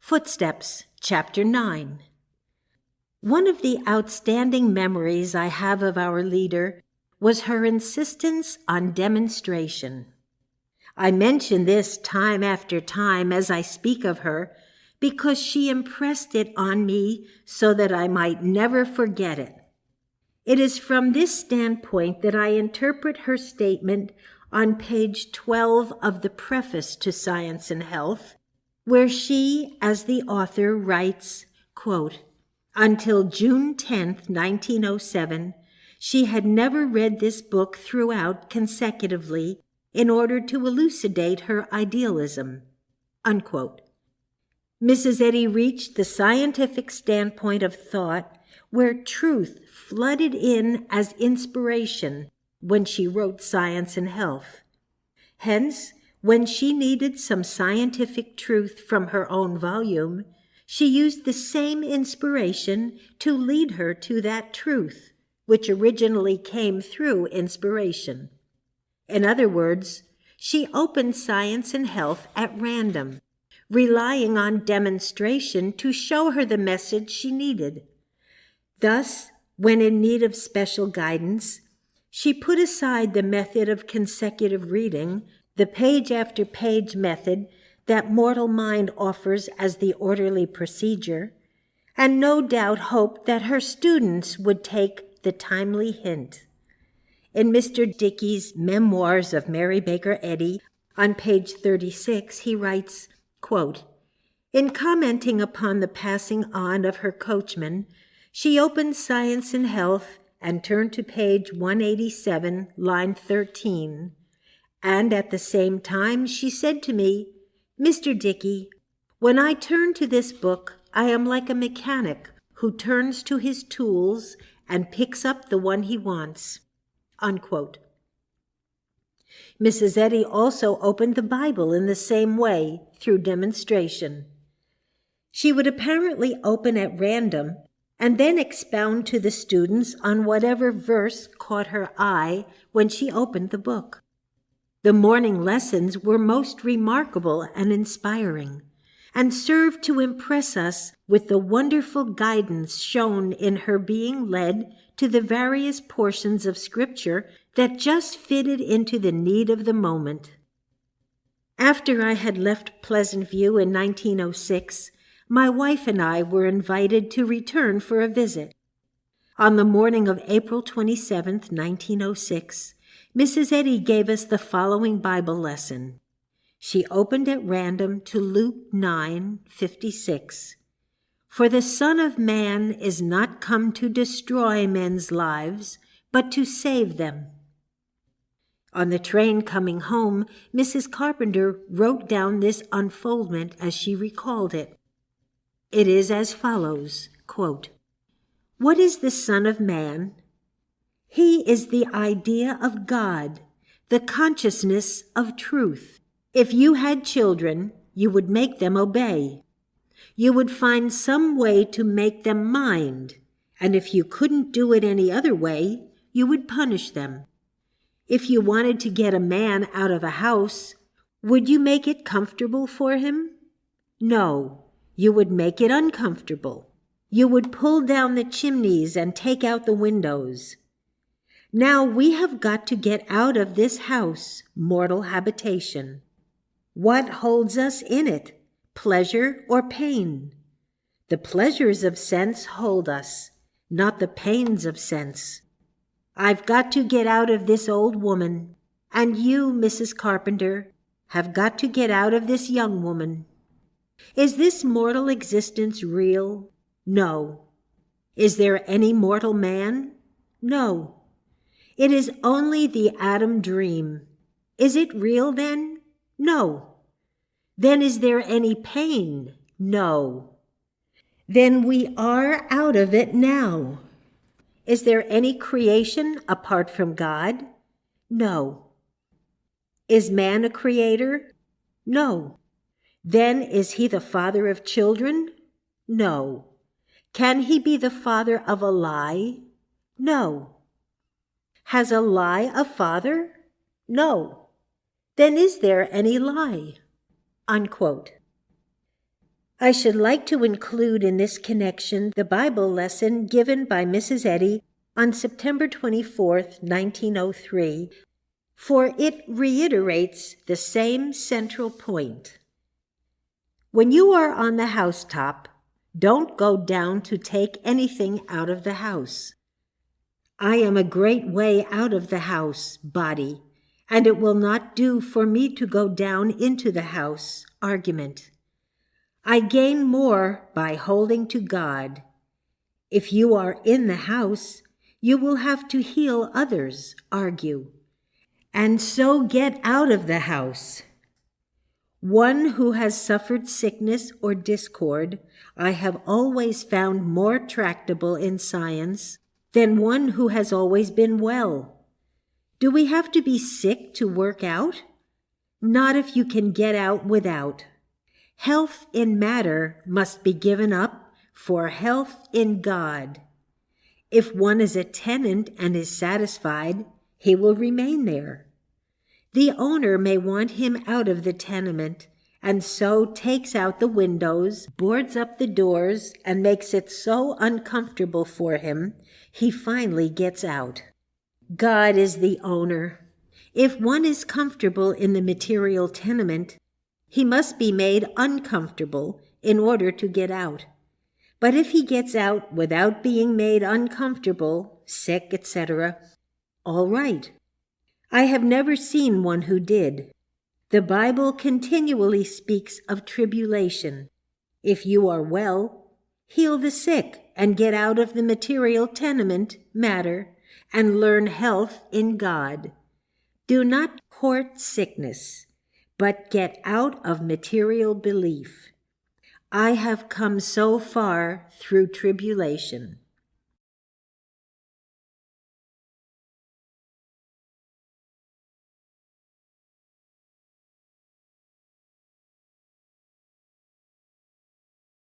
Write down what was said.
Footsteps, Chapter 9. One of the outstanding memories I have of our leader was her insistence on demonstration. I mention this time after time as I speak of her because she impressed it on me so that I might never forget it. It is from this standpoint that I interpret her statement on page 12 of the preface to Science and Health, where she, as the author, writes, quote, "Until June 10th, 1907, she had never read this book throughout consecutively in order to elucidate her idealism." Unquote. Mrs. Eddy reached the scientific standpoint of thought where truth flooded in as inspiration when she wrote Science and Health. Hence, when she needed some scientific truth from her own volume, she used the same inspiration to lead her to that truth, which originally came through inspiration. In other words, she opened Science and Health at random, relying on demonstration to show her the message she needed. Thus, when in need of special guidance, she put aside the method of consecutive reading, the page-after-page method that mortal mind offers as the orderly procedure, and no doubt hoped that her students would take the timely hint. In Mr. Dickey's Memoirs of Mary Baker Eddy, on page 36, he writes, quote, "In commenting upon the passing on of her coachman, she opened Science and Health and turned to page 187, line 13, and at the same time she said to me, 'Mr. Dickey, when I turn to this book, I am like a mechanic who turns to his tools and picks up the one he wants.'" Unquote. Mrs. Eddy also opened the Bible in the same way, through demonstration. She would apparently open at random and then expound to the students on whatever verse caught her eye when she opened the book. The morning lessons were most remarkable and inspiring, and served to impress us with the wonderful guidance shown in her being led to the various portions of Scripture that just fitted into the need of the moment. After I had left Pleasant View in 1906, my wife and I were invited to return for a visit. On the morning of April 27th, 1906, Mrs. Eddy gave us the following Bible lesson. She opened at random to Luke 9:56. "For the Son of Man is not come to destroy men's lives, but to save them." On the train coming home, Mrs. Carpenter wrote down this unfoldment as she recalled it. It is as follows, quote, "What is the Son of Man? He is the idea of God, the consciousness of truth. If you had children, you would make them obey. You would find some way to make them mind, and if you couldn't do it any other way, you would punish them. If you wanted to get a man out of a house, would you make it comfortable for him? No. You would make it uncomfortable. You would pull down the chimneys and take out the windows. Now we have got to get out of this house, mortal habitation. What holds us in it, pleasure or pain? The pleasures of sense hold us, not the pains of sense. I've got to get out of this old woman, and you, Mrs. Carpenter, have got to get out of this young woman. Is this mortal existence real? No. Is there any mortal man? No. It is only the Adam dream. Is it real then? No. Then is there any pain? No. Then we are out of it now. Is there any creation apart from God? No. Is man a creator? No. Then is he the father of children? No. Can he be the father of a lie? No. Has a lie a father? No. Then is there any lie? Unquote. I should like to include in this connection the Bible lesson given by Mrs. Eddy on September 24th, 1903, for it reiterates the same central point. When you are on the housetop, don't go down to take anything out of the house. I am a great way out of the house, body, and it will not do for me to go down into the house, argument. I gain more by holding to God. If you are in the house, you will have to heal others, argue, and so get out of the house. One who has suffered sickness or discord, I have always found more tractable in science than one who has always been well. Do we have to be sick to work out? Not if you can get out without. Health in matter must be given up for health in God. If one is a tenant and is satisfied, he will remain there. The owner may want him out of the tenement, and so takes out the windows, boards up the doors, and makes it so uncomfortable for him, he finally gets out. God is the owner. If one is comfortable in the material tenement, he must be made uncomfortable in order to get out. But if he gets out without being made uncomfortable, sick, etc., all right. I have never seen one who did. The Bible continually speaks of tribulation. If you are well, heal the sick and get out of the material tenement, matter, and learn health in God. Do not court sickness, but get out of material belief. I have come so far through tribulation.